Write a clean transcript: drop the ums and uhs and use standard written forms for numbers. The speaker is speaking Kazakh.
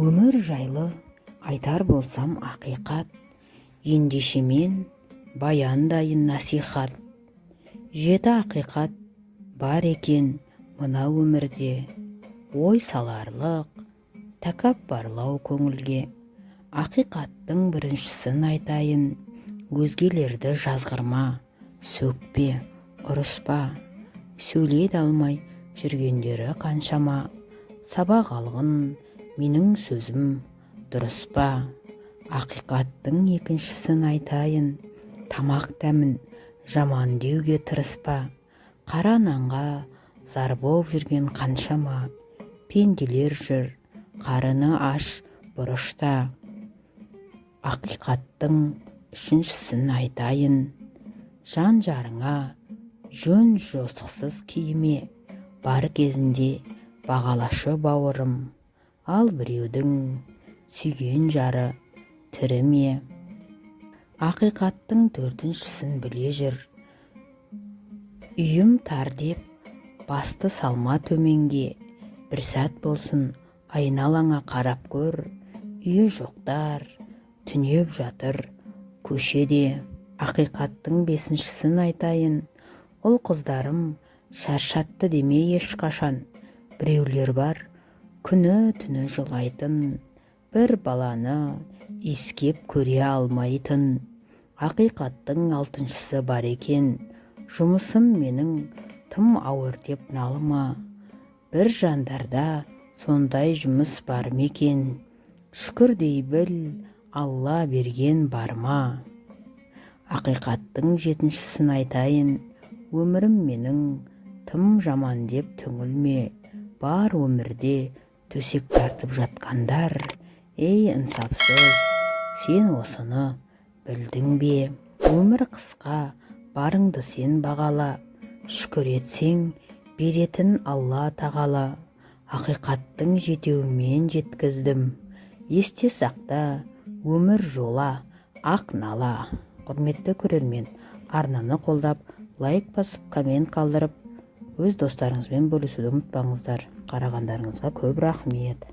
Өмір жайлы айтар болсам ақиқат, ендеше мен баяндайын насихат. Жеті ақиқат бар екен мына өмірде, ой саларлық, тәкаппарлау көңілге. Ақиқаттың біріншісін айтайын, өзгелерді жазғырма, сөкпе, ұрыспа. Сөйлей алмай жүргендері қаншама, сабақ алғын менің сөзім дұрыс па? Ақиқаттың екіншісін айтайын, тамақ дәмін жаман деуге тырыспа. Қара нанға зар боп жүрген қаншама пенделер жүр, қарыны аш бұрышта. Ақиқаттың үшіншісін айтайын, жан жарыңа жөн жосықсыз киме, бар кезінде бағалашы бауырым, ал біреудің сүйген жары тірі ме? Ақиқаттың төртіншісін біле жүр, үйім тар деп басты салма төменге, бір сәт болсын айналаңа қарап көр, үйі жоқтар түнеп жатыр көшеде. Ақиқаттың бесіншісін айтайын, ұл қыздарым шаршатты деме ешқашан, біреулер бар күні түні жылайтын, бір баланы иіскеп көре алмайтын. Ақиқаттың алтыншысы бар екен, жұмысым менің тым ауыр деп налыма, бір жандарда сондай жұмыс бар мекен, шүкір дей біл Алла берген бар ма? Ақиқаттың жетіншісін айтайын, өмірім менің тым жаман деп түңілме, бар өмірде төсек тартып жатқандар, ей инсапсыз, сен осыны білдің бе? Өмір қысқа, барыңды сен бағала, шүкір етсең беретін Алла тағала. Ақиқаттың жетеуімен жеткіздім, есте сақта өмір жола ақ нала. Құрметті көрермен, арнаны қолдап, лайк басып, коммент қалдырып, өз достарыңызбен бөлісуді ұмытпаңыздар. Қарағандарыңызға көп рахмет.